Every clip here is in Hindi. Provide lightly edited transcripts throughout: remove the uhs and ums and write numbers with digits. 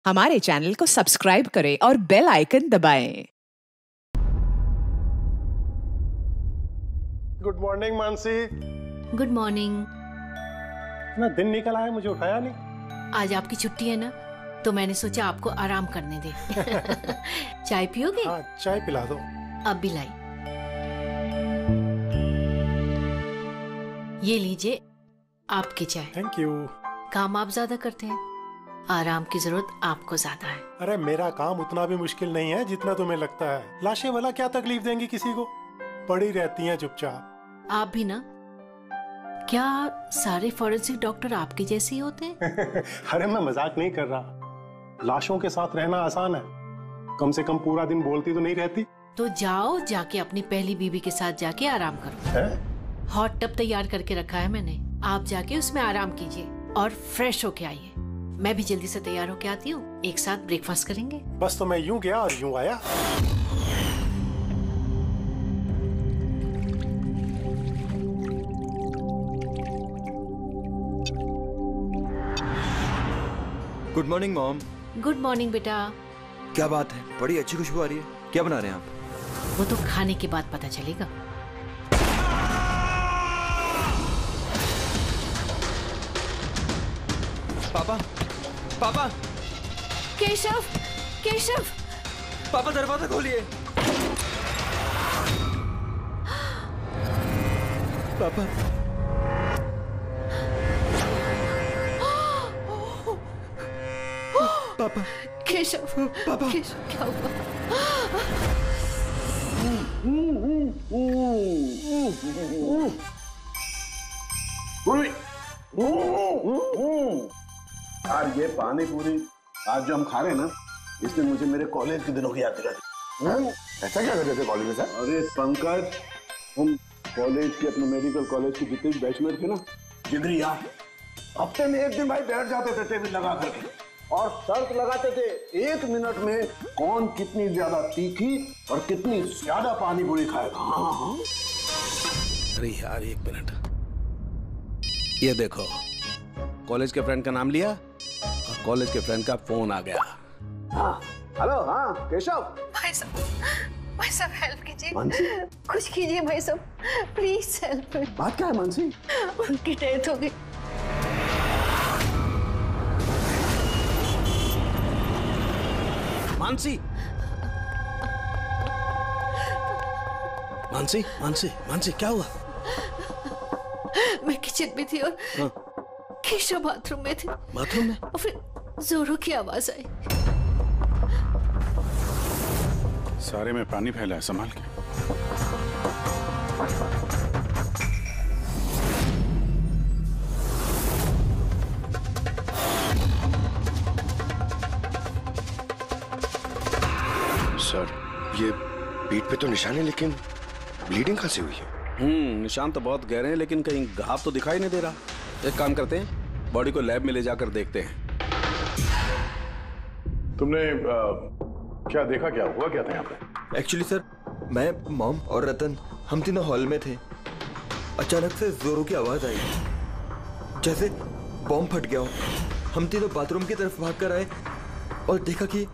हमारे चैनल को सब्सक्राइब करें और बेल आइकन दबाएं। Good morning Mansi. Good morning. ना दिन निकल आया, मुझे उठाया नहीं। आज आपकी छुट्टी है ना, तो मैंने सोचा आपको आराम करने दे। चाय पियोगे? हाँ, चाय पिला दो। अब भी लाई। ये लीजिए आपकी चाय। Thank you. काम आप ज्यादा करते हैं, आराम की जरूरत आपको ज्यादा है। अरे मेरा काम उतना भी मुश्किल नहीं है जितना तुम्हें लगता है। लाशें वाला क्या तकलीफ देंगी किसी को, पड़ी रहती हैं चुपचाप। आप भी ना। क्या सारे फॉरेंसिक डॉक्टर आपके जैसे ही होते हैं? अरे मैं मजाक नहीं कर रहा। लाशों के साथ रहना आसान है, कम से कम पूरा दिन बोलती तो नहीं रहती। तो जाओ, जाके अपनी पहली बीवी के साथ जाके आराम करो। हॉट टब तैयार करके रखा है मैंने, आप जाके उसमें आराम कीजिए और फ्रेश होके आइए। मैं भी जल्दी से तैयार होके आती हूँ, एक साथ ब्रेकफास्ट करेंगे। बस तो मैं यूं गया और यूं आया। Good morning mom. Good morning बेटा। क्या बात है, बड़ी अच्छी खुशबू आ रही है। क्या बना रहे हैं आप? वो तो खाने के बाद पता चलेगा। पापा, पापा, केशव, केशव, पापा दरवाजा खोलिए। पापा, पापा, केशव, पापा, केशव, क्या हुआ? यार ये पानी पूरी आज जो हम खा रहे हैं ना, इसने मुझे मेरे कॉलेज के दिनों की याद दिला दी। ऐसा क्या करते थे कॉलेज में सर? अरे पंकज, हम कॉलेज के अपने मेडिकल कॉलेज के जितने भी बैचमेट थे ना, जिगरी यार, हफ्ते में एक दिन भाई बैठ जाते थे टेबल लगा करके और शर्त लगाते थे 1 मिनट में कौन कितनी ज्यादा तीखी और कितनी ज्यादा पानी पूरी खाएगा। हाँ हाँ। अरे यार 1 मिनट, ये देखो कॉलेज के फ्रेंड का नाम लिया और कॉलेज के फ्रेंड का फोन आ गया। हाँ हेलो। हाँ केशव। भाई साहब हेल्प कीजिए, मानसी, कुछ कीजिए भाई साहब, प्लीज हेल्प। बात क्या है मानसी? उनकी डेथ हो गई। मानसी, मानसी, मानसी, मानसी, क्या हुआ? मैं किचन में थी और केशव बाथरूम में थे। बाथरूम में? और फिर जोरों की आवाज आई। सारे में पानी फैला है, संभाल के। सर ये पीठ पे तो निशान है, लेकिन ब्लीडिंग कहाँ से हुई है? निशान तो बहुत गहरे हैं, लेकिन कहीं घाव तो दिखाई नहीं दे रहा। एक काम करते हैं, बॉडी को लैब में ले जाकर देखते हैं। तुमने क्या देखा, क्या हुआ, क्या था यहाँ पे? एक्चुअली सर, मैं, मॉम और रतन हम तीनों हॉल में थे। अचानक से जोरों की आवाज आई, जैसे बॉम्ब फट गया हो। हम तीनों बाथरूम की तरफ भागकर आए और देखा कि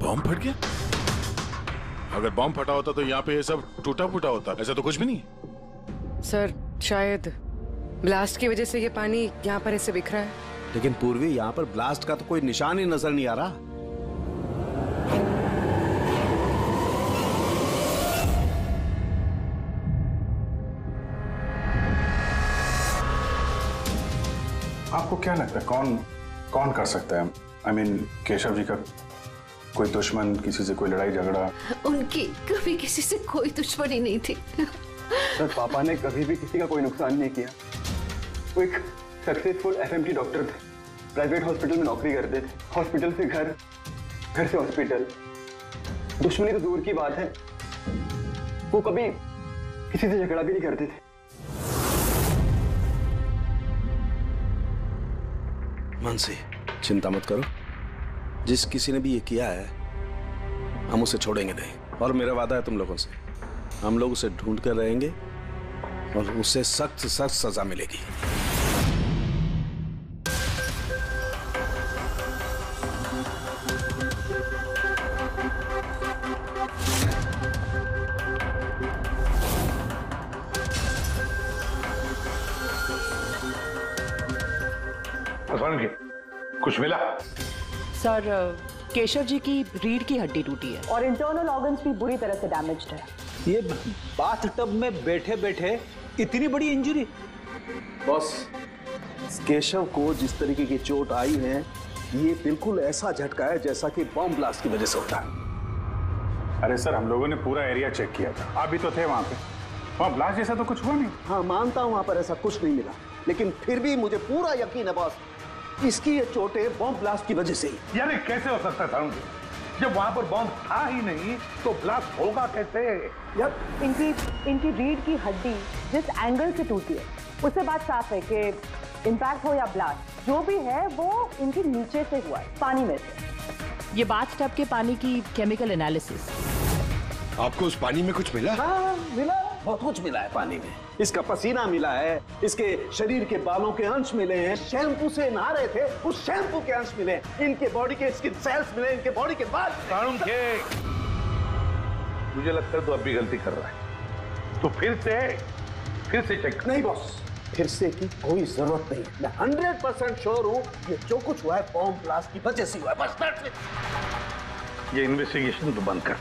बॉम्ब फट गया। अगर बॉम्ब फटा होता तो यहाँ पे ये सब टूटा फूटा होता, ऐसा तो कुछ भी नहीं। सर शायद ब्लास्ट की वजह से ये पानी यहाँ पर ऐसे बिखरा है। लेकिन पूर्वी, यहाँ पर ब्लास्ट का तो कोई निशान ही नजर नहीं आ रहा। आपको क्या लगता है कौन कर सकता है? I mean, केशव जी का कोई दुश्मन, किसी से कोई लड़ाई झगड़ा? उनकी कभी किसी से कोई दुश्मनी नहीं थी। सर पापा ने कभी भी किसी का कोई नुकसान नहीं किया। वो एक सक्सेसफुल एफएमटी डॉक्टर थे, प्राइवेट हॉस्पिटल में नौकरी करते थे। हॉस्पिटल से घर, घर से हॉस्पिटल। दुश्मनी तो दूर की बात है, वो कभी किसी से झगड़ा भी नहीं करते थे। मानसी, चिंता मत करो, जिस किसी ने भी ये किया है हम उसे छोड़ेंगे नहीं। और मेरा वादा है तुम लोगों से, हम लोग उसे ढूंढ कर रहेंगे और उसे सख्त से सख्त सजा मिलेगी। सालुंखे, कुछ मिला? सर, केशव जी की रीढ़ की हड्डी टूटी है और इंटरनल ऑर्गन्स भी बुरी तरह से डैमेज्ड है। ये बाथटब में बैठे बैठे इतनी बड़ी इंजरी? बॉस, केशव को जिस तरीके की चोट आई है, ये बिल्कुल ऐसा झटका है जैसा कि बॉम्ब ब्लास्ट की वजह से होता है। अरे सर, हम लोगों ने पूरा एरिया चेक किया था, आप भी तो थे वहां पे। वहां ब्लास्ट जैसा तो कुछ हुआ नहीं। हाँ, मानता हूं वहां पर ऐसा कुछ नहीं मिला, लेकिन फिर भी मुझे पूरा यकीन है बॉस, इसकी ये चोटें बॉम्ब ब्लास्ट की वजह से ही। यार कैसे हो सकता था? जब वहां पर बॉम्ब था ही नहीं तो ब्लास्ट होगा कैसे? यार इनकी रीढ़ की हड्डी जिस एंगल से टूटी है उससे बात साफ है कि इम्पैक्ट हो या ब्लास्ट, जो भी है वो इनके नीचे से हुआ है, पानी में से। ये बाथटब के पानी की केमिकल एनालिसिस। आपको उस पानी में कुछ मिला? हाँ, मिला, बहुत कुछ मिला है पानी में। इसका पसीना मिला है, इसके शरीर के बालों के अंश मिले हैं, शैम्पू से नहा रहे थे उस शैम्पू के अंश मिले, इनके बॉडी के स्किन सेल्स मिले, इनके बॉडी के बाद। मुझे लगता है तो अब भी गलती कर रहा है, तो फिर से चेक। नहीं बॉस, फिर से की कोई जरूरत नहीं। मैं 100% श्योर हूँ ये जो कुछ हुआ है बॉम्ब ब्लास्ट की वजह से हुआ है, बस that's it। ये इन्वेस्टिगेशन तो बंद कर।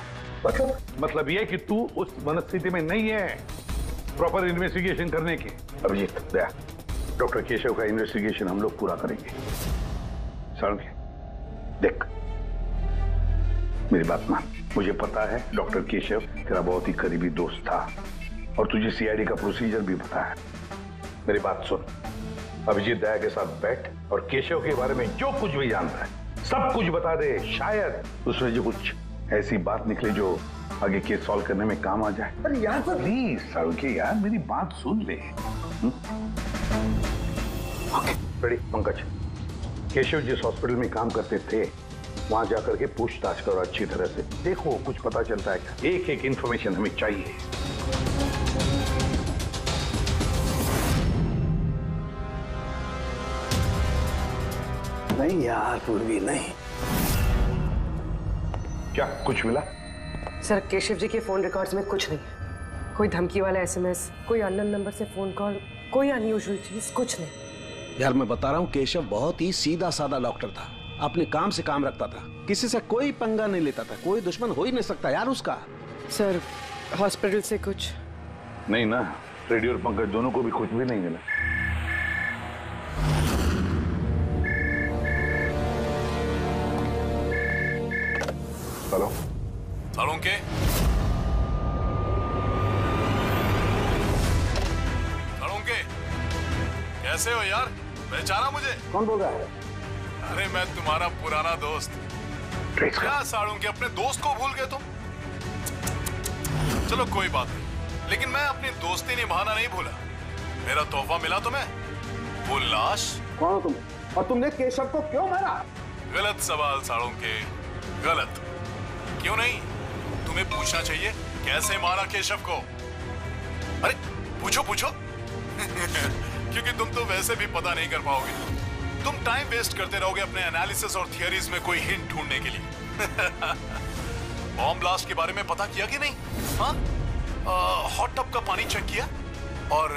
मतलब ये कि तू उस मनस्थिति में नहीं है प्रॉपर इन्वेस्टिगेशन करने की। अभिजीत, दया, डॉक्टर केशव का इन्वेस्टिगेशन हम लोग पूरा करेंगे। सालुंखे, देख, मेरी बात मान। मुझे पता है डॉक्टर केशव तेरा बहुत ही करीबी दोस्त था और तुझे सीआईडी का प्रोसीजर भी पता है। मेरी बात सुन, अभिजीत दया के साथ बैठ और केशव के बारे में जो कुछ भी जानता है सब कुछ बता दे। शायद उसमें जो कुछ ऐसी बात निकले जो आगे केस सॉल्व करने में काम आ जाए। अरे यार प्लीज सालुंखे, यार मेरी बात सुन ले। Okay, ready? पंकज, केशव जिस हॉस्पिटल में काम करते थे वहां जाकर के पूछताछ करो अच्छी तरह से, देखो कुछ पता चलता है क्या। एक एक इंफॉर्मेशन हमें चाहिए। नहीं यार पूर्वी, नहीं। क्या कुछ मिला? सर, केशव जी के फोन रिकॉर्ड्स में कुछ नहीं, कोई धमकी वाला एसएमएस, कोई अननोन नंबर से फोन कॉल, कोई अनयूजुअल चीज, कुछ नहीं। यार मैं बता रहा हूँ, केशव बहुत ही सीधा साधा डॉक्टर था, अपने काम से काम रखता था, किसी से कोई पंगा नहीं लेता था, कोई दुश्मन हो ही नहीं सकता यार उसका। सर, हॉस्पिटल से कुछ नहीं ना? रेडी और पंकज दोनों को भी कुछ भी नहीं मिला। हेलो सालुंखे, सालुंखे, कैसे हो यार? पहचाना मुझे? कौन बोल रहा है? अरे मैं तुम्हारा पुराना दोस्त। क्या सालुंखे, अपने दोस्त को भूल गए तुम? चलो कोई बात नहीं, लेकिन मैं अपनी दोस्ती निभाना नहीं भूला। मेरा तोहफा मिला तुम्हें, वो लाश। कौन हो तुम और तुमने केशव को क्यों मारा? गलत सवाल सालुंखे, गलत। क्यों नहीं? तुम्हें पूछना चाहिए कैसे मारा केशव को। अरे पूछो पूछो। क्योंकि तुम तो वैसे भी पता नहीं कर पाओगे, तुम टाइम वेस्ट करते रहोगे अपने एनालिसिस और थियरीज में कोई हिंट ढूंढने के लिए। बॉम्ब ब्लास्ट के बारे में पता किया कि नहीं? हाँ, हॉट टब का पानी चेक किया और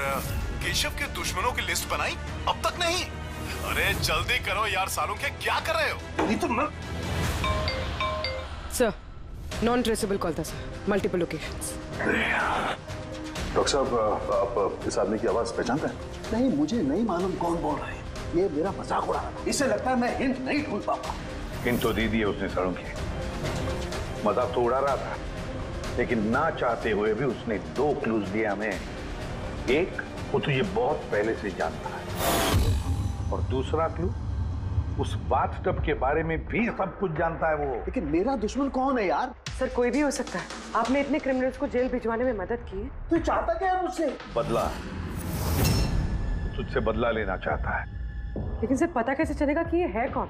केशव के दुश्मनों की लिस्ट बनाई? अब तक नहीं? अरे जल्दी करो यार सालुंखे, क्या कर रहे हो? नहीं तो मैं... सर, नॉन ट्रेसेबल कॉल था सर, मल्टीपल लोकेशंस। डॉक्टर साहब, आप इस आदमी की आवाज पहचानते हैं? नहीं, मुझे नहीं मालूम कौन बोल रहा है, ये मेरा मजाक उड़ा रहा है। इससे लगता है मैं हिंट नहीं ढूंढ पाऊंगा। हिंट तो दे दिए उसने सालुंखे, मजाक तो उड़ा रहा था, लेकिन ना चाहते हुए भी उसने 2 क्लूज दिए हमें। एक, वो तुझे बहुत पहले से जानता है, और दूसरा क्लू, उस बाथटब के बारे में भी सब कुछ जानता है वो। लेकिन मेरा दुश्मन कौन है यार? सर, कोई भी हो सकता है। आपने इतने क्रिमिनल्स को जेल भिजवाने में मदद की है। तू चाहता क्या है मुझसे? बदला, तुझसे बदला लेना चाहता है। लेकिन सर, पता कैसे चलेगा कि ये है कौन?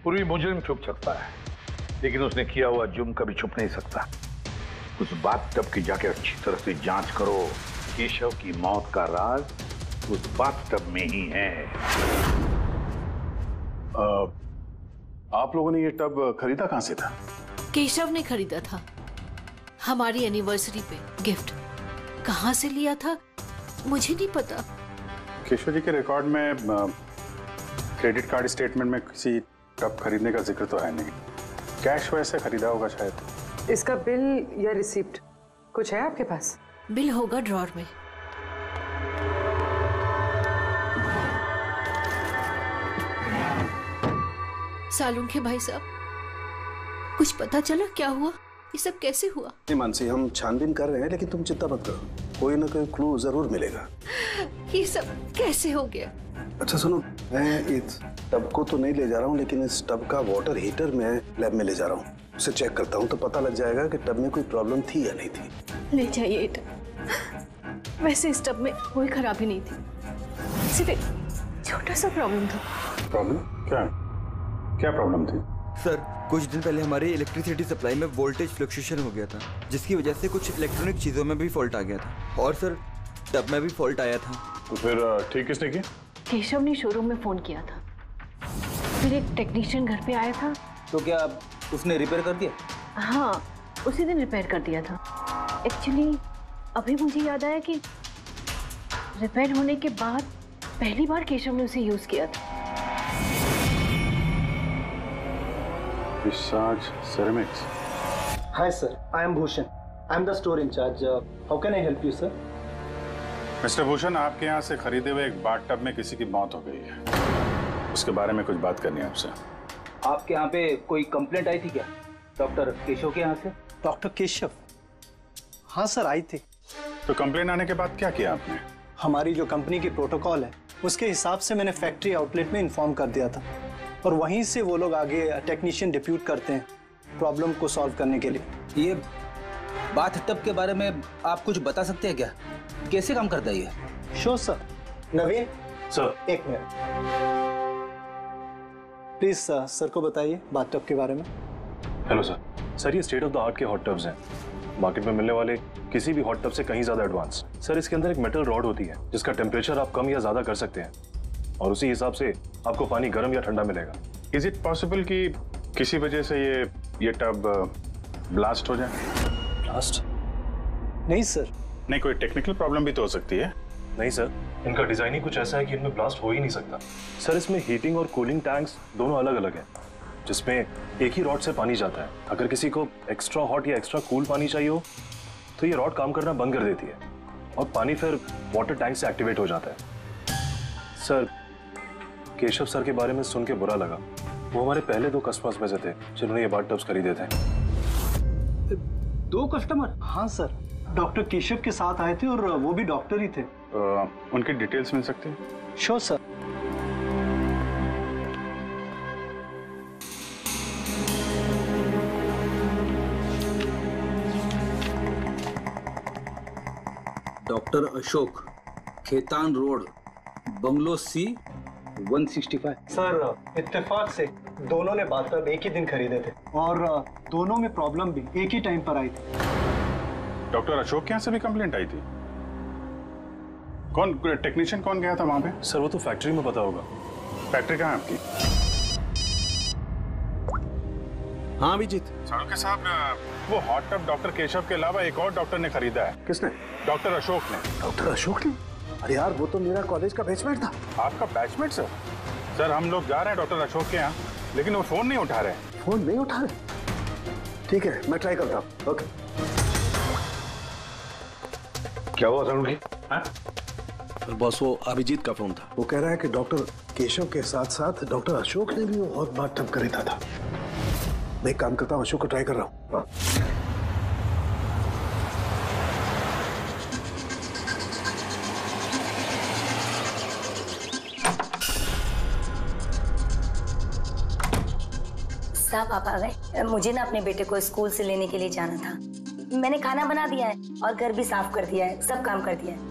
पूरी मुजरिम छुप सकता है, लेकिन उसने किया हुआ जुर्म कभी छुप नहीं सकता। उस बाथटब की जाके अच्छी तरह से जांच करो। केशव की मौत का राज उस बाथटब में ही है। आप लोगों ने ये टब खरीदा कहां से था? केशव ने खरीदा था, हमारी एनिवर्सरी पे गिफ्ट। कहां से लिया था मुझे नहीं पता। केशव जी के रिकॉर्ड में क्रेडिट कार्ड स्टेटमेंट में किसी टब खरीदने का जिक्र तो है नहीं। कैश वैसे खरीदा होगा शायद। इसका बिल या रिसिप्ट कुछ है आपके पास? बिल होगा ड्रॉर में। सालुंखे भाई साहब, कुछ पता चला क्या हुआ? ये सब कैसे हुआ? नहीं मानसी, हम छानबीन कर रहे हैं, लेकिन तुम चिंता मत करो, कोई ना कोई क्लू जरूर मिलेगा। ये सब कैसे हो गया? अच्छा सुनो, मैं इस टब को तो नहीं ले जा रहा हूँ, लेकिन इस टब का वाटर हीटर मैं लैब में ले जा रहा हूँ। उसे चेक करता हूँ तो पता लग जाएगा कि टब में कोई प्रॉब्लम थी या नहीं थी। ले जाइए टब। वैसे इस टब में कोई खराबी नहीं थी, सिर्फ एक छोटा सा प्रॉब्लम था। प्रॉब्लम क्या? क्या प्रॉब्लम थी? सर, कुछ दिन पहले हमारी इलेक्ट्रिसिटी सप्लाई में वोल्टेज फ्लक्चुएशन हो गया था, जिसकी वजह से कुछ इलेक्ट्रॉनिक चीजों में भी फॉल्ट आ गया था। और सर, टब में भी फॉल्ट आया था। तो फिर ठीक किसने किया? केशव ने शोरूम में फोन किया था, फिर एक टेक्नीशियन घर पे आया था। तो क्या उसने रिपेयर कर दिया? हाँ, उसी दिन रिपेयर कर दिया था। एक्चुअली अभी मुझे याद आया कि रिपेयर होने के बाद पहली बार केशव ने उसे यूज किया था। Visage ceramics. Hi sir, I am Bhushan. I am the store in charge. How can I help you, sir? Mister Bhushan, आपके यहाँ से खरीदे हुए एक बाथ टब में किसी की मौत हो गई है। उसके बारे में कुछ बात करनी है आपसे। आपके यहाँ पे कोई कंप्लेंट आई थी क्या डॉक्टर केशव के यहाँ से? डॉक्टर केशव? हाँ सर, आई थी। तो कंप्लेंट आने के बाद क्या किया आपने? हमारी जो कंपनी की प्रोटोकॉल है उसके हिसाब से मैंने फैक्ट्री आउटलेट में इन्फॉर्म कर दिया था, और वहीं से वो लोग आगे टेक्नीशियन डिप्यूट करते हैं प्रॉब्लम को सॉल्व करने के लिए। ये बाथ टब के बारे में आप कुछ बता सकते हैं क्या? कैसे काम करता है ये? Sure sir. नवीन सर, एक मिनट प्लीज। सर को बताइए बाथ टब के बारे में। Hello sir. सर, ये स्टेट ऑफ द आर्ट के हॉट टब्स हैं, मार्केट में मिलने वाले किसी भी हॉट टब से कहीं ज्यादा एडवांस। सर, इसके अंदर एक मेटल रॉड होती है जिसका टेम्परेचर आप कम या ज्यादा कर सकते हैं, और उसी हिसाब से आपको पानी गर्म या ठंडा मिलेगा। इज इट पॉसिबल कि किसी वजह से ये टब ब्लास्ट हो जाए? ब्लास्ट? नहीं सर। नहीं, कोई टेक्निकल प्रॉब्लम भी तो हो सकती है। नहीं सर, इनका डिजाइन ही कुछ ऐसा है कि इनमें ब्लास्ट हो ही नहीं सकता। सर, इसमें हीटिंग और कूलिंग टैंक्स दोनों अलग अलग हैं, जिसमें एक ही रॉड से पानी जाता है। अगर किसी को एक्स्ट्रा हॉट या एक्स्ट्रा कूल पानी चाहिए हो तो ये रॉड काम करना बंद कर देती है और पानी फिर वाटर टैंक से एक्टिवेट हो जाता है। सर, केशव सर के बारे में सुन के बुरा लगा। वो हमारे पहले 2 कस्टमर्स में से थे जिन्होंने ये बाथ टब्स खरीदे थे। 2 कस्टमर? हाँ सर, डॉक्टर केशव के साथ आए थे और वो भी डॉक्टर ही थे। उनकी डिटेल्स मिल सकती है? Sure sir. Doctor Ashok, Khetan road, bungalow C 165। Sir, इत्तेफाक से दोनों ने बाथटब एक ही दिन खरीदे थे और दोनों में प्रॉब्लम भी एक ही टाइम पर आई थी। डॉक्टर अशोक के यहाँ से भी कंप्लेंट आई थी? कौन टेक्नीशियन कौन गया था वहां पे? सर, वो तो फैक्ट्री में पता होगा। फैक्ट्री कहाँ है आपकी? हाँ अभिजीत। सालुंखे साहब, वो हॉट टब डॉक्टर केशव के अलावा एक और डॉक्टर ने खरीदा है। किसने? डॉक्टर अशोक ने। डॉक्टर अशोक ने? अरे यार, वो तो मेरा कॉलेज का बैचमेट था। आपका बैचमेट? सर, सर हम लोग जा रहे हैं डॉक्टर अशोक के यहाँ, लेकिन वो फोन नहीं उठा रहे। फोन नहीं उठा रहे? ठीक है, मैं ट्राई करता हूँ। ओके। क्या हुआ सालुंखे? बॉस, वो अभिजीत का फोन था। वो कह रहा है कि डॉक्टर केशव के साथ साथ डॉक्टर अशोक ने भी वो और बाथ टब खरीदा था। मैं एक काम करता हूँ, अशोक को ट्राई कर रहा हूँ। साहब, आप आ गए? मुझे ना अपने बेटे को स्कूल से लेने के लिए जाना था। मैंने खाना बना दिया है और घर भी साफ कर दिया है, सब काम कर दिया है।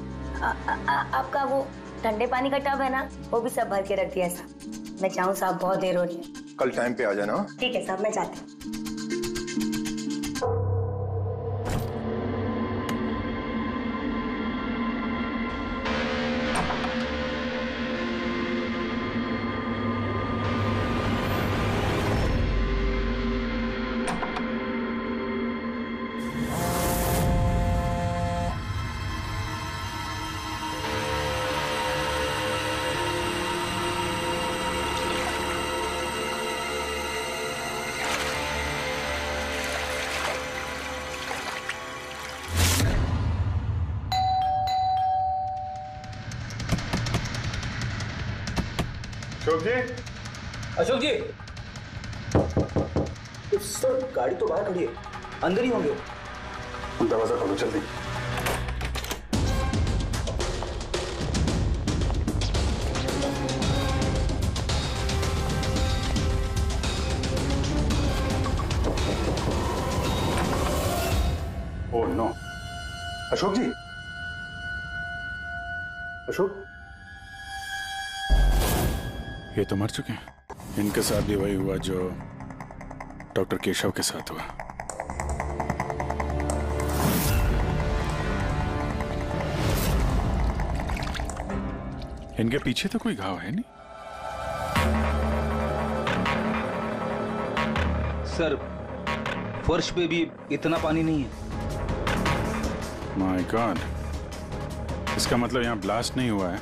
आपका वो ठंडे पानी का टब है ना, वो भी सब भर के रख दिया है साहब। मैं जाऊँ साहब, बहुत देर हो रही है। कल टाइम पे आ जाना। ठीक है साहब, मैं जाती हूँ। अशोक जी, अशोक जी, सर गाड़ी तो बाहर खड़ी है, अंदर ही होंगे। दरवाजा खोलो जल्दी। ओह नो, अशोक जी, अशोक, ये तो मर चुके हैं। इनके साथ भी वही हुआ जो डॉक्टर केशव के साथ हुआ। इनके पीछे तो कोई घाव है नहीं। सर फर्श पे भी इतना पानी नहीं है। माय गॉड, इसका मतलब यहाँ ब्लास्ट नहीं हुआ है,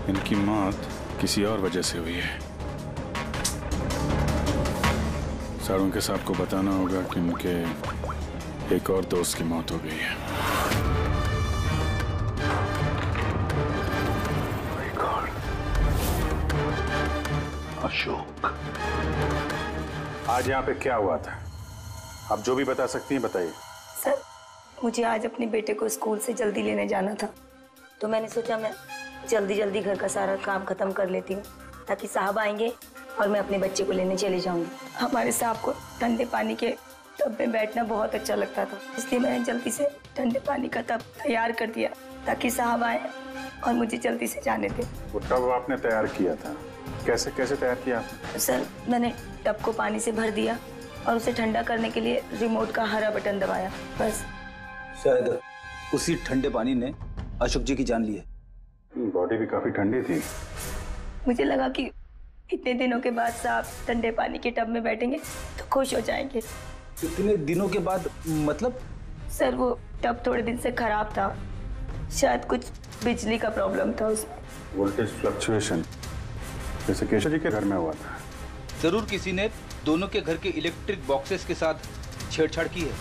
इनकी मौत किसी और वजह से हुई है। सारों के साहब को बताना होगा कि उनके एक और दोस्त की मौत हो गई है। अशोक, आज यहाँ पे क्या हुआ था? आप जो भी बता सकती हैं बताइए। सर मुझे आज अपने बेटे को स्कूल से जल्दी लेने जाना था, तो मैंने सोचा मैं जल्दी जल्दी घर का सारा काम खत्म कर लेती हूँ ताकि साहब आएंगे और मैं अपने बच्चे को लेने चली जाऊंगी। हमारे साहब को ठंडे पानी के टब में बैठना बहुत अच्छा लगता था, इसलिए मैंने जल्दी से ठंडे पानी का टब तैयार कर दिया ताकि साहब आए और मुझे जल्दी से जाने दें। वो टब आपने तैयार किया था, कैसे कैसे तैयार किया? सर मैंने टब को पानी से भर दिया और उसे ठंडा करने के लिए रिमोट का हरा बटन दबाया, बस। शायद उसी ठंडे पानी ने अशोक जी की जान ली है। बॉडी भी काफी ठंडी थी। मुझे लगा कि इतने दिनों के बाद साहब ठंडे पानी के टब में बैठेंगे तो खुश हो जाएंगे। इतने दिनों के बाद मतलब? सर वो टब थोड़े दिन से खराब था, शायद कुछ बिजली का प्रॉब्लम था उसमें। वोल्टेज फ्लक्चुएशन, जैसे केशव जी के घर में हुआ था। जरूर किसी ने दोनों के घर के इलेक्ट्रिक बॉक्सेस के साथ छेड़छाड़ की है।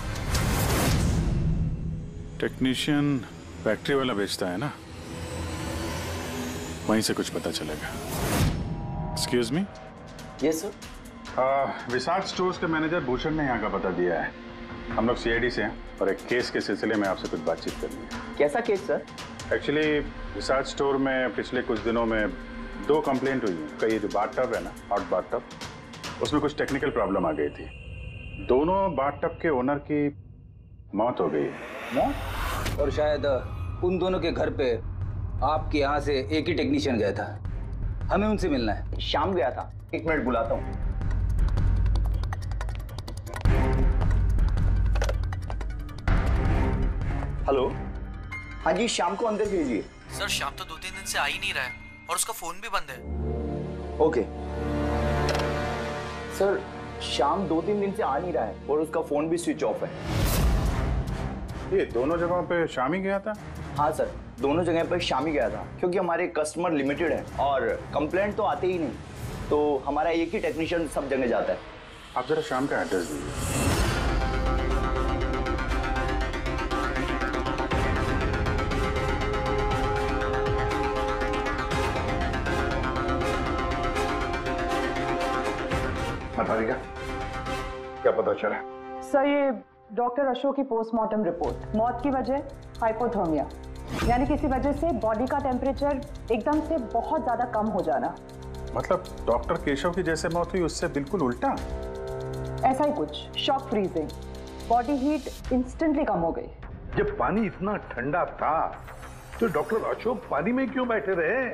टेक्नीशियन फैक्ट्री वाला बेचता है ना, वहीं से कुछ पता चलेगा। Excuse me. Yes sir. Vishal Stores के मैनेजर भूषण ने यहाँ का पता दिया है। हम लोग सीआईडी से हैं और एक केस के सिलसिले में आपसे कुछ बातचीत करनी है। कैसा केस सर? एक्चुअली विशाल स्टोर में पिछले कुछ दिनों में 2 कंप्लेंट हुई हैं। कई जो बाथटब है ना, हॉट बाथटब, उसमें कुछ टेक्निकल प्रॉब्लम आ गई थी। दोनों बाथटब के ओनर की मौत हो गई है। मौत? और शायद उन दोनों के घर पे आपके यहाँ से एक ही टेक्नीशियन गया था। हमें उनसे मिलना है। शाम गया था, 1 मिनट बुलाता हूँ। हेलो, हाँ जी, शाम को अंदर भेजिए। सर शाम तो 2-3 दिन से आ ही नहीं रहा है और उसका फोन भी बंद है। ओके सर, शाम 2-3 दिन से आ नहीं रहा है और उसका फोन भी स्विच ऑफ है। ये दोनों जगहों पे शाम ही गया था? हाँ सर, दोनों जगह पर शाम ही गया था, क्योंकि हमारे कस्टमर लिमिटेड है और कंप्लेंट तो आते ही नहीं, तो हमारा एक ही टेक्नीशियन सब जगह जाता है। आप जरा शाम का एड्रेस दीजिए। बताइएगा क्या पता चला? सर ये डॉक्टर अशोक की पोस्टमार्टम रिपोर्ट, मौत की वजह हाइपोथर्मिया, यानी किसी वजह से बॉडी का टेम्परेचर एकदम से बहुत ज्यादा कम हो जाना। मतलब डॉक्टर केशव की जैसे मौत हुई उससे बिल्कुल उल्टा? ऐसा ही कुछ, shock freezing, body heat instantly कम हो गई। जब पानी इतना ठंडा था तो डॉक्टर अशोक पानी में क्यों बैठे रहे,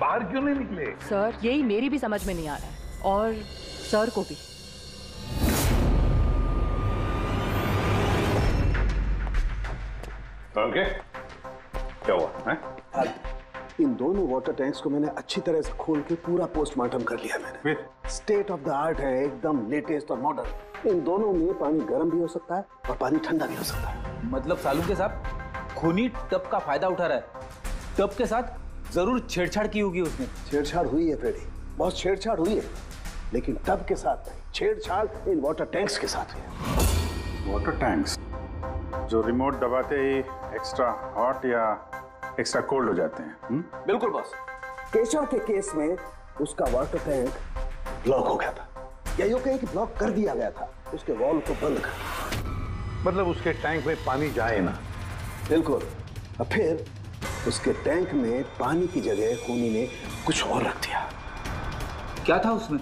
बाहर क्यों नहीं निकले? सर यही मेरी भी समझ में नहीं आ रहा है और सर को भी। ओके, क्या हुआ है? इन दोनों वाटर टैंक्स को मैंने अच्छी तरह से खोल के पूरा पोस्टमार्टम कर लिया मैंने। स्टेट ऑफ द आर्ट है, एकदम लेटेस्ट और मॉडर्न। इन दोनों में पानी गर्म भी हो सकता है और पानी ठंडा भी हो सकता है। मतलब सालू के साथ खूनी टब का फायदा उठा रहा है। टब के साथ जरूर छेड़छाड़ की होगी उसने। छेड़छाड़ हुई है फ्रेडी, बहुत छेड़छाड़ हुई है, लेकिन टब के साथ नहीं, छेड़छाड़ इन वाटर टैंक्स के साथ है। वाटर टैंक्स जो रिमोट दबाते ही एक्स्ट्रा हॉट या एक्स्ट्रा कोल्ड हो जाते हैं। बिल्कुल बॉस। केशव के केस में उसका वाटर टैंक ब्लॉक हो गया था, या यूं कहें कि ब्लॉक कर दिया गया था। उसके वॉल्व को बंद कर, मतलब उसके टैंक में पानी जाए ना। बिल्कुल। और फिर उसके टैंक में पानी की जगह खूनी ने कुछ और रख दिया। क्या था उसमें?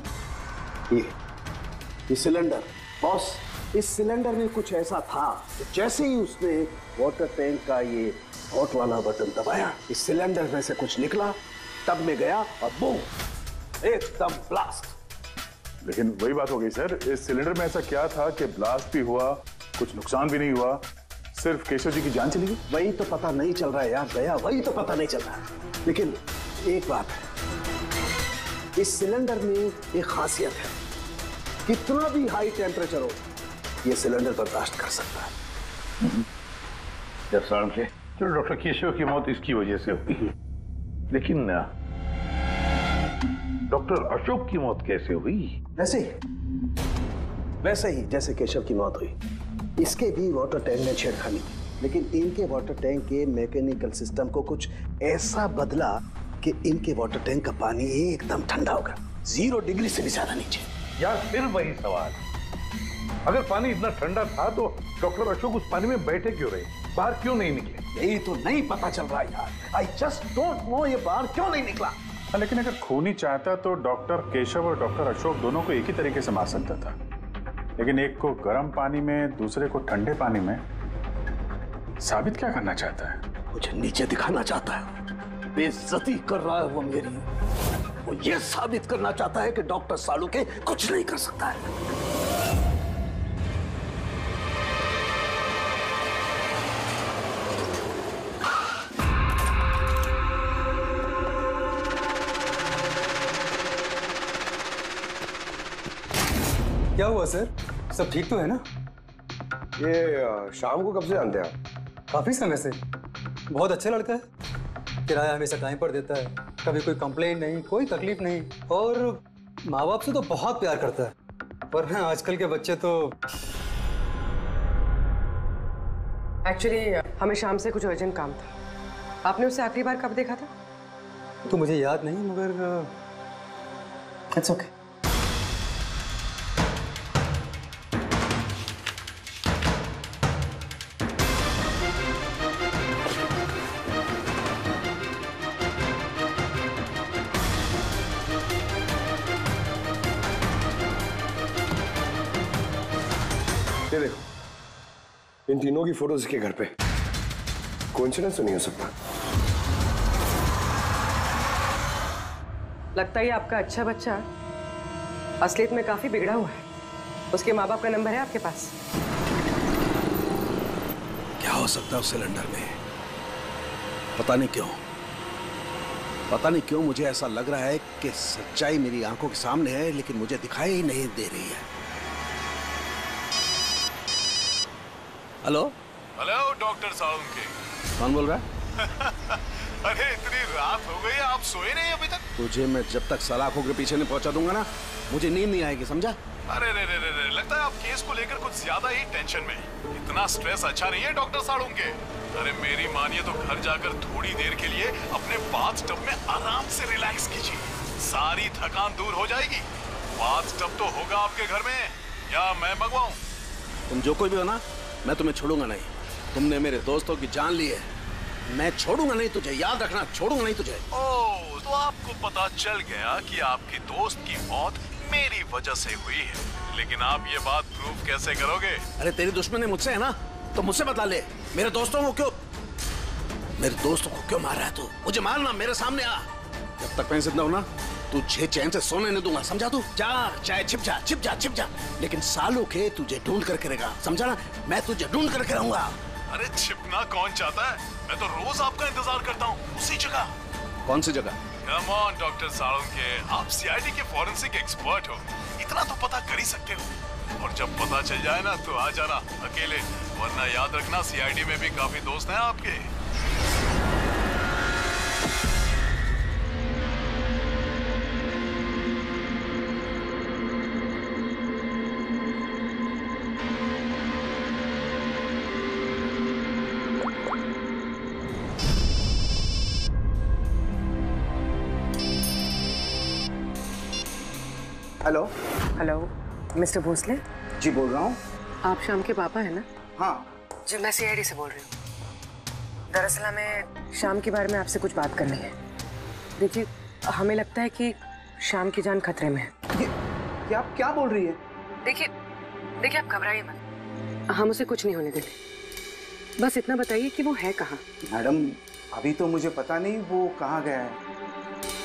ये सिलेंडर। बॉस, इस सिलेंडर में कुछ ऐसा था कि जैसे ही उसने वाटर टैंक का ये हॉट वाला बटन दबाया, इस सिलेंडर में से कुछ निकला, टब में गया और बूम, एकदम ब्लास्ट। लेकिन वही बात हो गई सर, इस सिलेंडर में ऐसा क्या था कि ब्लास्ट भी हुआ, कुछ नुकसान भी नहीं हुआ, सिर्फ केशव जी की जान चली गई? वही तो पता नहीं चल रहा है यार दया, वही तो पता नहीं चल रहा है। लेकिन एक बात है, इस सिलेंडर में एक खासियत है, कितना भी हाई टेम्परेचर हो ये सिलेंडर बर्दाश्त कर सकता है। चलो डॉक्टर केशव की मौत इसकी वजह से हुई, लेकिन डॉक्टर अशोक की मौत कैसे हुई? वैसे ही जैसे केशव की मौत हुई। इसके भी वाटर टैंक में छेड़खानी थी, लेकिन इनके वाटर टैंक के मैकेनिकल सिस्टम को कुछ ऐसा बदला कि इनके वाटर टैंक का पानी एकदम ठंडा हो गया, 0 डिग्री से भी ज्यादा नीचे। यार फिर वही सवाल, अगर पानी इतना ठंडा था तो डॉक्टर अशोक उस पानी में बैठे क्यों रहे, बाहर क्यों नहीं निकले? यही तो नहीं पता चल रहा यार। आई जस्ट डोंट नो ये बाहर क्यों नहीं निकला। लेकिन अगर खूनी चाहता तो डॉक्टर केशव और डॉक्टर अशोक दोनों को एक ही तरीके से मार सकता था, लेकिन एक को गर्म पानी में, दूसरे को ठंडे पानी में। साबित क्या करना चाहता है? मुझे नीचे दिखाना चाहता है, बेइज्जती कर रहा है वो मेरी। वो ये साबित करना चाहता है कि डॉक्टर सालुंखे कुछ नहीं कर सकता है। क्या हुआ सर? सब ठीक तो है ना? ये शाम को कब से जानते हैं आप? काफी समय से। बहुत अच्छा लड़का है, किराया हमेशा टाइम पर देता है, कभी कोई कंप्लेंट नहीं, कोई तकलीफ नहीं, और माँ बाप से तो बहुत प्यार करता है। पर हाँ, आजकल के बच्चे तो। एक्चुअली हमें शाम से कुछ अर्जेंट काम था। आपने उसे आखिरी बार कब देखा था? तो मुझे याद नहीं, मगर इट्स ओके। ये देखो, इन तीनों की फोटोज इसके घर पे। कोइंसिडेंस तो नहीं हो सकता। लगता है आपका अच्छा बच्चा असलियत में काफी बिगड़ा हुआ है। उसके माँ बाप का नंबर है आपके पास? क्या हो सकता है उस सिलेंडर में? पता नहीं क्यों मुझे ऐसा लग रहा है कि सच्चाई मेरी आंखों के सामने है, लेकिन मुझे दिखाई नहीं दे रही है। Hello doctor Salunkhe. कौन बोल रहा है? अरे इतनी रात हो गई, आप सोए नहीं अभी तक? तुझे मैं जब तक सलाखों के पीछे नहीं पहुंचा दूंगा ना, मुझे नींद नहीं आएगी, समझा? अरे रे, लगता है आप केस को लेकर कुछ ज्यादा ही टेंशन में। इतना स्ट्रेस अच्छा नहीं है डॉक्टर सालुंखे। अरे मेरी मानिए तो घर जाकर थोड़ी देर के लिए अपने बाथटब में आराम से रिलैक्स कीजिए, सारी थकान दूर हो जाएगी। बाथटब तो होगा आपके घर में, या मैं मंगवाऊं? तुम जो कोई भी हो ना, मैं तुम्हें छोड़ूंगा नहीं। तुमने मेरे दोस्तों की जान ली है, मैं छोड़ूंगा नहीं तुझे, याद रखना, छोड़ूंगा नहीं तुझे। ओह, तो आपको पता चल गया कि आपकी दोस्त की मौत मेरी वजह से हुई है, लेकिन आप ये बात प्रूव कैसे करोगे? अरे तेरी दुश्मनी मुझसे है ना, तो मुझसे बता ले। मेरे दोस्तों को क्यों मार रहा है तू? मुझे मारना, मेरे सामने आ। जब तक मैं जिंदा हूं ना, तुझे चैन से सोने नहीं दूंगा, समझा? तू जा, चाहे छिप जा, लेकिन सालुंखे तुझे ढूंढ करके रहेगा, समझा ना? मैं तुझे ढूंढ करके रहूंगा। अरे छिपना कौन चाहता है? मैं तो रोज आपका इंतजार करता हूँ, उसी जगह। कौन सी जगह? कम ऑन डॉक्टर सालुंखे, आप सीआईडी के फॉरेंसिक एक्सपर्ट हो, इतना तो पता कर ही सकते हो। और जब पता चल जाए ना तो आ जाना अकेले, वरना याद रखना सीआईडी में भी काफी दोस्त हैं आपके। Hello hello mister Bhosle. जी बोल रहा हूँ। आप शाम के पापा हैं ना? हाँ जी, मैं सीआईडी से बोल रही हूँ। दरअसल हमें शाम के बारे में आपसे कुछ बात करनी है। देखिए, हमें लगता है कि शाम की जान खतरे में है। ये आप क्या बोल रही है? देखिए आप घबराइए मत, हम उसे कुछ नहीं होने देंगे। बस इतना बताइए कि वो है कहाँ? मैडम अभी तो मुझे पता नहीं वो कहाँ गया है।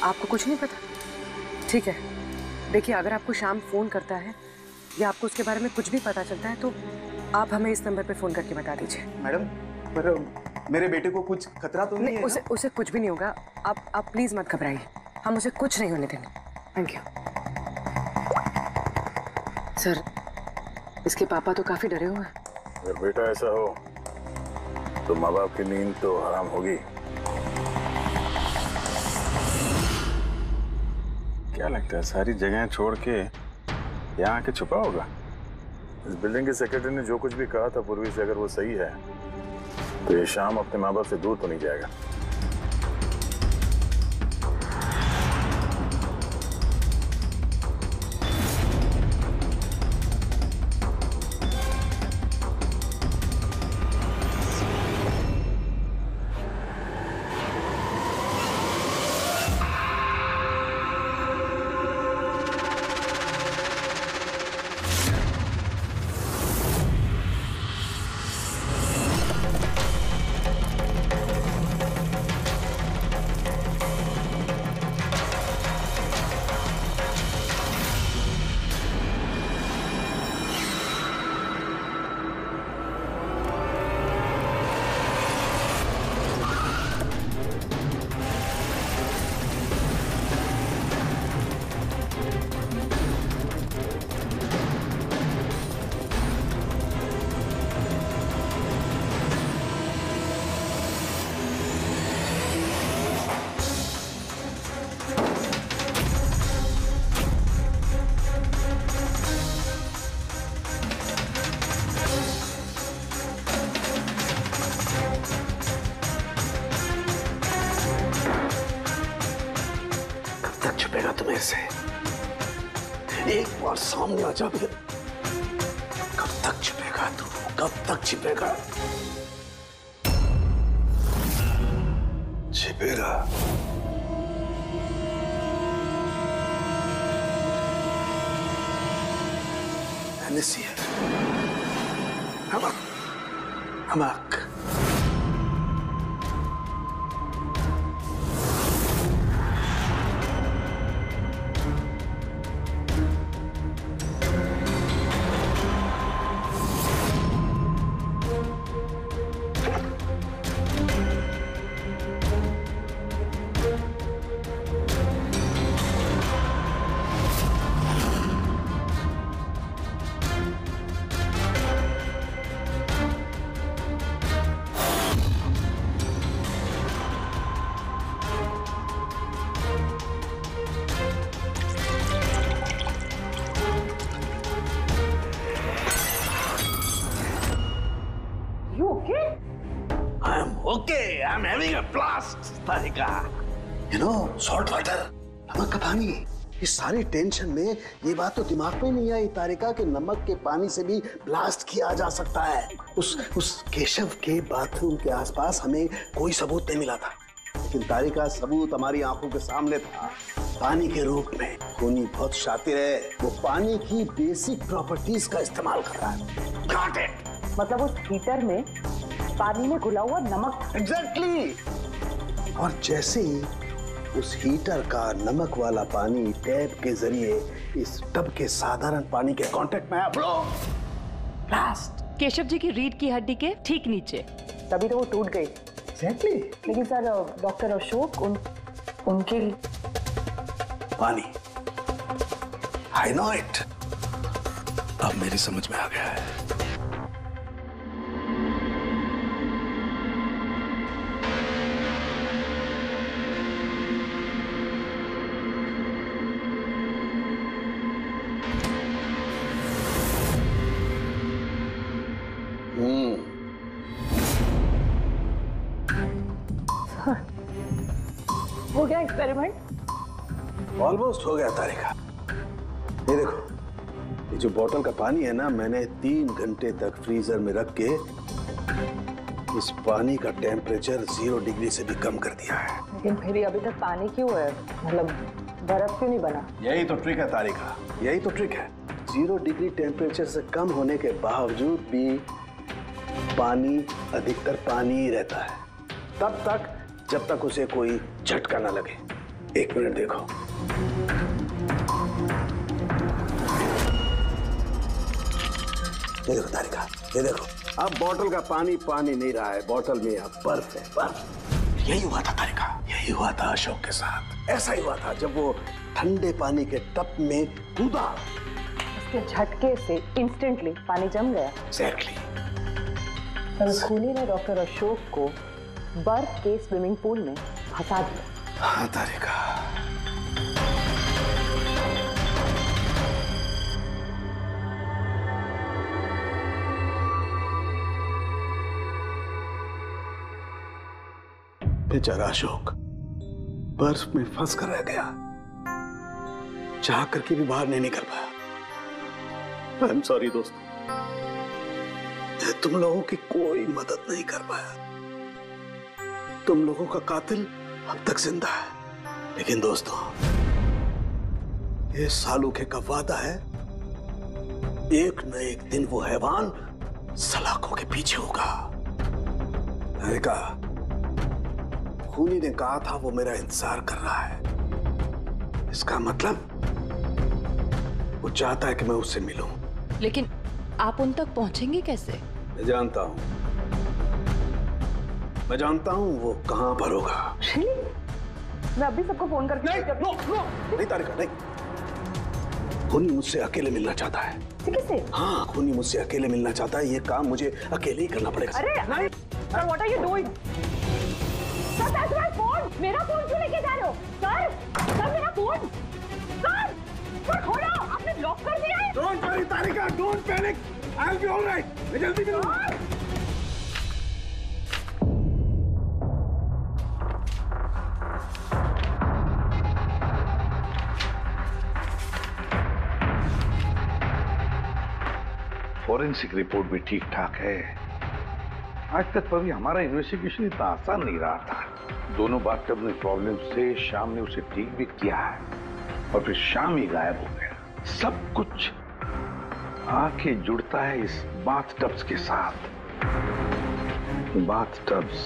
आपको कुछ नहीं पता? ठीक है, देखिए अगर आपको शाम फोन करता है या आपको उसके बारे में कुछ भी पता चलता है तो आप हमें इस नंबर पे फोन करके बता दीजिए। मैडम पर मेरे बेटे को कुछ खतरा तो नहीं है? उसे कुछ भी नहीं होगा। आप प्लीज मत घबराइए, हम उसे कुछ नहीं होने देंगे। Thank you sir. इसके पापा तो काफी डरे हुए हैं। अगर बेटा ऐसा हो तो माँ बाप की नींद तो हराम होगी। क्या लगता है सारी जगह छोड़ के यहाँ आके छुपा होगा? इस बिल्डिंग के सेक्रेटरी ने जो कुछ भी कहा था पूर्वी से, अगर वो सही है तो ये शाम अपने माँ बाप से दूर तो नहीं जाएगा। छुपेगा तुम्हें से? एक बार सामने आ जा फिर। कब तक छुपेगा तू? कब तक छिपेगा? छिपेगा। नसीह हमक Okay, I'm having a blast, Tarika. You know, salt water, नमक का पानी। इस सारी टेंशन में ये बात तो दिमाग में नहीं आई तारिका कि नमक के पानी से भी ब्लास्ट किया जा सकता है। उस केशव के बाथरूम के आसपास हमें कोई सबूत नहीं मिला था, लेकिन तारिका सबूत हमारी आंखों के सामने था, पानी के रूप में। खूनी बहुत शातिर है, वो पानी की बेसिक प्रॉपर्टीज का इस्तेमाल कर रहा है। Got it? मतलब उस हीटर में पानी में घुला हुआ नमक। एग्जैक्टली। और जैसे ही उस हीटर का नमक वाला पानी टैप के जरिए इस टब के साधारण पानी के कांटेक्ट में आया, ब्लास्ट। केशव जी की रीढ़ की हड्डी के ठीक नीचे, तभी तो वो टूट गई। एग्जैक्टली। लेकिन सर डॉक्टर अशोक उनके पानी, आई नो इट। अब मेरी समझ में आ गया है। हो गया एक्सपेरिमेंट? ऑलमोस्ट हो गया तारिका। ये देखो, ये जो बोतल का पानी है ना, मैंने 3 घंटे तक फ्रीजर में रख के इस पानी का टेम्परेचर 0 डिग्री से भी कम कर दिया है। लेकिन फिर भी अभी तक पानी क्यों है? मतलब बर्फ क्यों नहीं बना? यही तो ट्रिक है तारिका, यही तो ट्रिक है। 0 डिग्री टेम्परेचर से कम होने के बावजूद भी पानी अधिकतर पानी ही रहता है, तब तक जब तक उसे कोई झटका ना लगे। 1 मिनट देखो, ये देखो तारिका, ये देखो, अब बोतल का पानी पानी नहीं रहा है, बोतल में अब बर्फ है, बर्फ। यही हुआ था तारिका, यही हुआ था अशोक के साथ। ऐसा ही हुआ था जब वो ठंडे पानी के टब में कूदा, उसके झटके से इंस्टेंटली पानी जम गया। एग्जैक्टली। खूनी ने डॉक्टर अशोक को बर्फ के स्विमिंग पूल में फंसा दिया। हाँ तारिका, बेचारा अशोक बर्फ में फंस कर रह गया, चाह करके भी बाहर नहीं निकल पाया। आई एम सॉरी दोस्तों, मैं तुम लोगों की कोई मदद नहीं कर पाया। तुम लोगों का कातिल अब तक जिंदा है, लेकिन दोस्तों ये सालूखे का वादा है, एक न एक दिन वो हैवान सलाखों के पीछे होगा। तारिका, खूनी ने कहा था वो मेरा इंतजार कर रहा है, इसका मतलब वो चाहता है कि मैं उससे मिलूं। लेकिन आप उन तक पहुंचेंगे कैसे? मैं जानता हूं, मैं जानता हूं वो कहां पर होगा। मैं अभी सबको फोन करके नहीं तारिका, नहीं। खूनी मुझसे अकेले मिलना चाहता है। किससे? हाँ, खूनी मुझसे अकेले मिलना चाहता है, ये काम मुझे अकेले ही करना पड़ेगा। अरे नहीं, what are you doing? Sir, that's my phone. मेरा फोन क्यों लेके जा रहे हो? सर मेरा फोन। सर खोलो, आपने लॉक कर दिया है। Don't worry Tarika, don't panic, I will be alright. मैं जल्दी मिलूंगा। फॉरेंसिक रिपोर्ट भी ठीक ठाक है। आज तक कभी हमारा इन्वेस्टिगेशन इतना आसान नहीं रहा था। दोनों बाथटब में प्रॉब्लम से शाम ने उसे ठीक भी किया है और फिर शाम ही गायब हो गया। सब कुछ आके जुड़ता है इस बाथटब्स के साथ। बाथटब्स,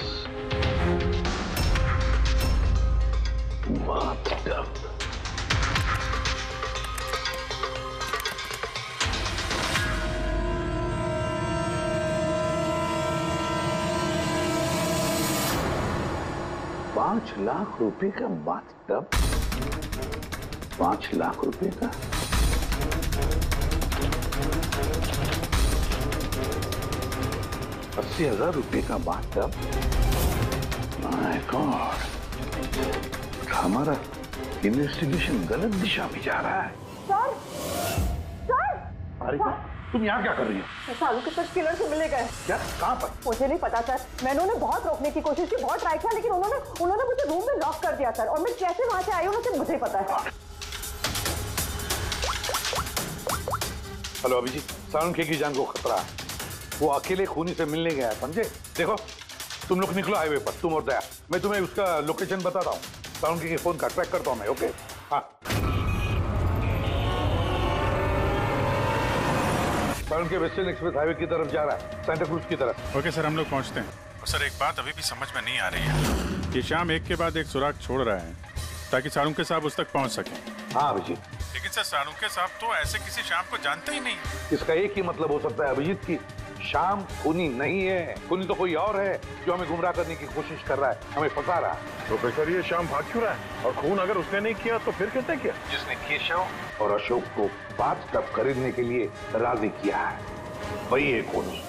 बाथटब। ₹5 लाख का बाथटब, 5 लाख रुपए का। ₹80,000 का बाथटब। माय गॉड, हमारा इन्वेस्टिगेशन गलत दिशा में जा रहा है। सर, तुम यहाँ क्या कर रही हो? सालू के सर किलर से मिले गए। क्या? कहाँ पर? मुझे नहीं पता सर, मैंने उन्हें बहुत रोकने की कोशिश की, बहुत ट्राई किया, लेकिन उन्होंने मुझे रूम में लॉक कर दिया सर। और मैं कैसे वहां से आई हूँ मुझे मुझे पता है। हेलो अभिजीत, सालुंखे की जान को खतरा है। वो अकेले खूनी से मिलने गया है, समझे? देखो तुम लोग निकलो हाईवे पर, तुम और दया। मैं तुम्हें उसका लोकेशन बताता हूँ। सालुंखे के फोन का ट्रैक करता हूँ मैं। ओके? हाँ, सालुंखे वेस्टर्न एक्सप्रेस हाईवे की तरफ जा रहा है, सेंटा क्रूज की तरफ। ओके सर, हम लोग पहुंचते हैं। और सर एक बात अभी भी समझ में नहीं आ रही है, ये शाम एक के बाद एक सुराग छोड़ रहा है ताकि सालुंखे साहब उस तक पहुंच सकें। हाँ अभिजीत, लेकिन सर सालुंखे साहब तो ऐसे किसी शाम को जानते ही नहीं। इसका एक ही मतलब हो सकता है अभिजीत की शाम खूनी नहीं है, खूनी तो कोई और है जो हमें गुमराह करने की कोशिश कर रहा है, हमें फंसा रहा है। प्रोफेसर ये शाम भाग क्यों रहा है? और खून अगर उसने नहीं किया तो फिर किसने किया? जिसने केशव और अशोक को बाथटब खरीदने के लिए राजी किया है, वही है खूनी।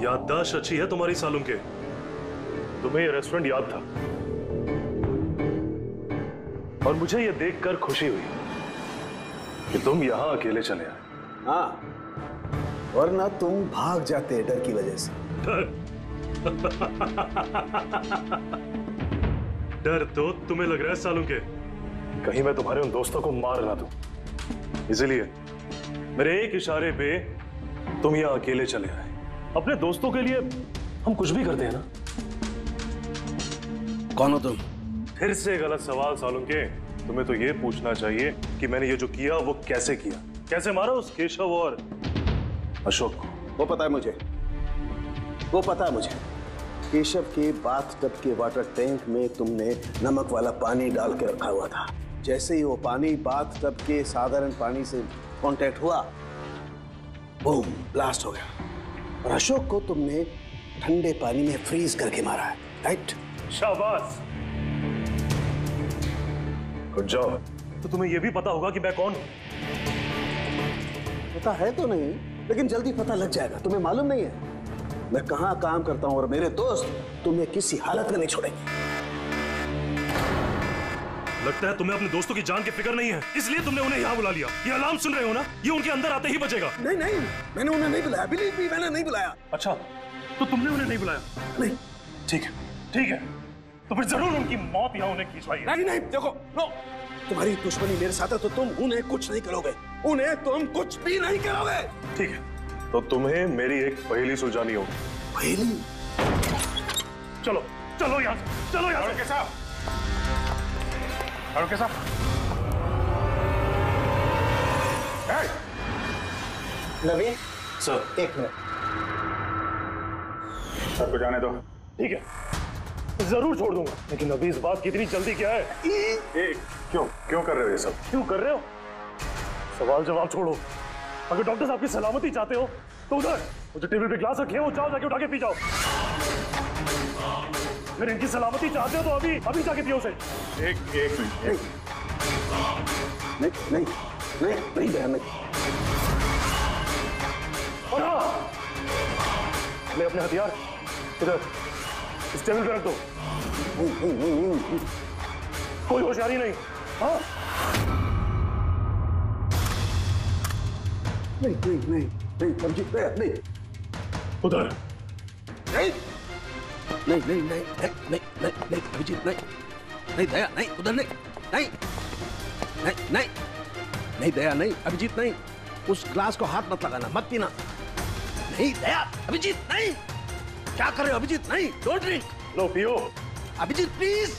याददाश्त अच्छी है तुम्हारी सालुंखे, तुम्हें ये रेस्टोरेंट याद था। और मुझे ये देखकर खुशी हुई कि तुम यहां अकेले चले आए। हाँ, वरना तुम भाग जाते डर की वजह से। डर तो तुम्हें लग रहा है सालों के, कहीं मैं तुम्हारे उन दोस्तों को मार ना दूं, इसलिए मेरे एक इशारे पे तुम यहां अकेले चले आए। अपने दोस्तों के लिए हम कुछ भी करते हैं ना। कौन हो तुम? फिर से गलत सवाल सालों के। तुम्हें तो ये पूछना चाहिए कि मैंने ये जो किया वो कैसे किया, कैसे मारा उस केशव और अशोक को। वो पता है मुझे, वो पता है मुझे। केशव के बाथटब के वाटर टैंक में तुमने नमक वाला पानी डाल के रखा हुआ था। जैसे ही वो पानी बाथटब के साधारण पानी से कांटेक्ट हुआ, बूम, ब्लास्ट हो गया। और अशोक को तुमने ठंडे पानी में फ्रीज करके मारा है, राइट? शाबाश, गुड जॉब। तो तुम्हें यह भी पता होगा कि मैं कौन हूं? पता है तो नहीं, लेकिन जल्दी पता लग जाएगा। तुम्हें मालूम नहीं है मैं कहां काम करता हूं, और मेरे दोस्त तुम्हें किसी हालत में नहीं छोड़ेंगे। लगता है तुम्हें अपने दोस्तों की जान की फिक्र नहीं है, इसलिए तुमने उन्हें यहाँ बुला लिया। ये अलार्म सुन रहे हो ना, ये उनके अंदर आते ही बजेगा। नहीं नहीं, मैंने उन्हें नहीं बुलाया, बिलीव मी, मैंने नहीं बुलाया। अच्छा, तो तुमने उन्हें नहीं बुलाया? नहीं। ठीक है, ठीक है, तो फिर जरूर उनकी मौत यहाँ उन्हें खिंचवाई है। नहीं नहीं, देखो, नो, तुम्हारी दुश्मनी मेरे साथ है तो तुम उन्हें कुछ नहीं करोगे, उन्हें तुम कुछ भी नहीं करोगे। ठीक है, तो तुम्हें मेरी एक पहेली सुलझानी होगी। पहेली? चलो चलो यहाँ से, चलो यहाँ से। साहब, नवीन सर, एक मिनट। सबको जाने दो। ठीक है, जरूर छोड़ दूंगा, लेकिन अभी इस बात की इतनी जल्दी क्या है? क्यों क्यों कर रहे हो ये सब? क्यों कर रहे हो? सवाल जवाब छोड़ो। अगर डॉक्टर साहब की सलामती चाहते हो तो उधर वो जो टेबल पे ग्लास रखे हो, जाओ जाके उठा के पी जाओ। अगर इनकी सलामती चाहते हो तो अभी जाके पियो उसे। एक मिनट। नहीं नहीं नहीं नहीं बहन, नहीं। और हाँ, ले अपने हथियार इधर इस टेबल पे रख दो। कोई होशियारी नहीं। हाँ, नहीं नहीं नहीं नहीं, समझी? नहीं उधर। नहीं नहीं नहीं नहीं नहीं नहीं नहीं अभिजीत, नहीं नहीं दया, नहीं उधर, नहीं नहीं नहीं नहीं नहीं दया, नहीं अभिजीत, नहीं। उस ग्लास को हाथ मत लगाना, मत पीना। नहीं दया, अभिजीत, नहीं। क्या कर रहे हो अभिजीत? नहीं, डोंट ड्रिंक। लो पियो अभिजीत, प्लीज।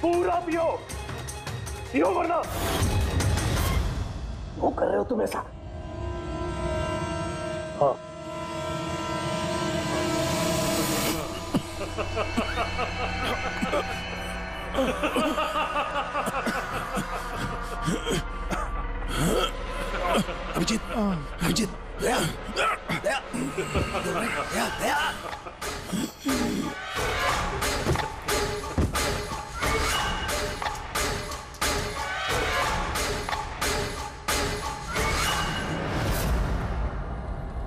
पूरा पियो, पियो वरना। वो कर रहे हो तुम ऐसा? हाँ। अभिजीत, अभिजीत, दया, दया, दया, दया।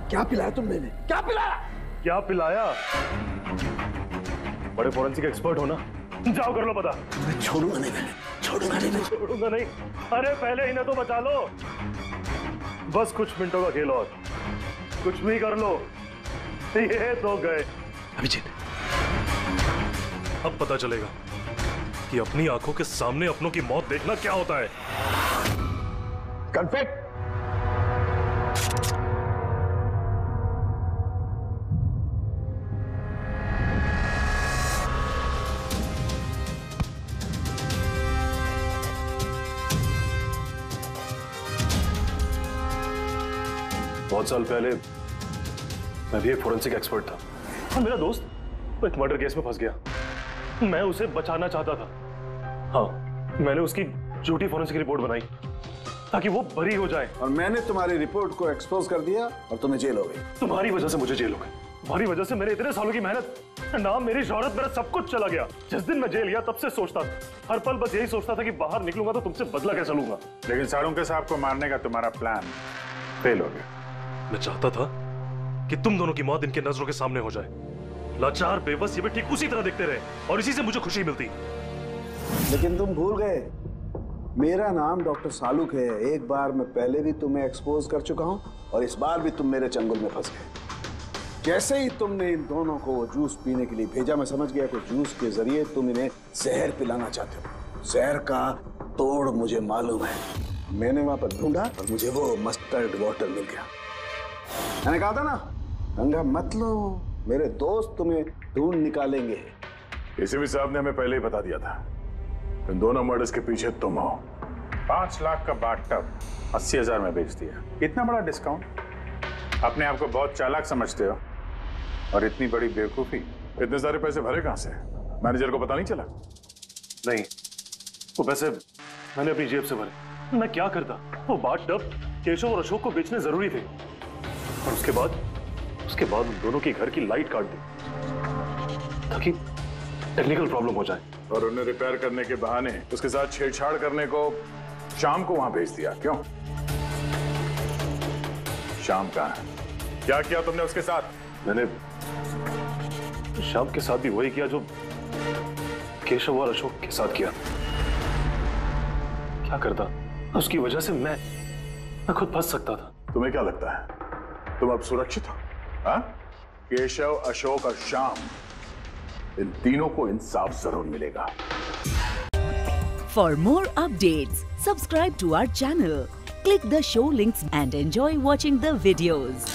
क्या पिलाया तुमने? क्या पिलाया? क्या पिलाया? बड़े फोरेंसिक एक्सपर्ट हो ना, जाओ कर लो पता। मैं छोड़ूंगा नहीं, मैंने छोड़ूंगा नहीं, छोड़ूंगा नहीं। अरे पहले इन्हें तो बचा लो, बस कुछ मिनटों का खेल और, कुछ भी कर लो, ये तो गए। अभिजीत, अब पता चलेगा कि अपनी आंखों के सामने अपनों की मौत देखना क्या होता है। कन्फेक्ट। बहुत साल पहले मैं भी एक फोरेंसिक एक्सपर्ट था, और मेरा दोस्त वो एक मर्डर केस में फंस गया। मैं उसे बचाना चाहता था। हाँ, मैंने उसकी झूठी फोरेंसिक रिपोर्ट बनाई ताकि वो बरी हो जाए। और मैंने तुम्हारी रिपोर्ट को एक्सपोज कर दिया और तुम्हें जेल हो गई। तुम्हारी वजह से मुझे जेल हो गई, तुम्हारी वजह से मेरे इतने सालों की मेहनत, नाम, मेरी शोहरत, मेरा सब कुछ चला गया। जिस दिन मैं जेल गया तब से सोचता था, हर पल बस यही सोचता था कि बाहर निकलूंगा तो तुमसे बदला कैसे लूंगा। लेकिन साळुंके साहब को मारने का तुम्हारा प्लान फेल हो गया। मैं चाहता था कि तुम दोनों की मौत इनके नजरों के सामने हो जाए। लाचार, बेबस, ये भी ठीक उसी तरह देखते रहे और इसी से मुझे खुशी मिलती। लेकिन तुम भूल गए, मेरा नाम डॉक्टर सालुक है। एक बार मैं पहले भी तुम्हें एक्सपोज कर चुका हूं और इस बार भी तुम मेरे चंगुल में फंस गए। जैसे ही तुमने इन दोनों को जूस पीने के लिए भेजा, मैं समझ गया कि जूस के जरिए तुम इन्हें जहर पिलाना चाहते हो। जहर का तोड़ मुझे मालूम है। मैंने वहां पर ढूंढा और मुझे वो मस्टर्ड वाटर मिल गया। मैंने कहा था ना, पंगा मत लो, मेरे दोस्त तुम्हें ढूंढ निकालेंगे। एसीपी साहब ने हमें पहले ही बता दिया था, इन दोनों मर्डर्स के पीछे तुम हो। 5 लाख का बाथटब 80,000 में बेच दिया। इतना बड़ा डिस्काउंट? अपने आप को बहुत चालाक समझते हो और इतनी बड़ी बेवकूफी। इतने सारे पैसे भरे कहां से? मैनेजर को पता नहीं चला? नहीं, वो पैसे मैंने अपनी जेब से भरे। मैं क्या करता? वो बाथटब केशव और अशोक को बेचने जरूरी थे और उसके बाद उन दोनों के घर की लाइट काट दी ताकि टेक्निकल प्रॉब्लम हो जाए। और उन्हें रिपेयर करने के बहाने उसके साथ छेड़छाड़ करने को शाम को वहां भेज दिया। क्यों? शाम कहां है? क्या किया तुमने उसके साथ? मैंने शाम के साथ भी वही किया जो केशव और अशोक के साथ किया। क्या करता? उसकी वजह से मैं खुद फंस सकता था। तुम्हें क्या लगता है तुम अब सुरक्षित हो? हाँ? केशव, अशोक और श्याम, इन तीनों को इंसाफ जरूर मिलेगा। For more updates, subscribe to our channel, click the show links and enjoy watching the videos.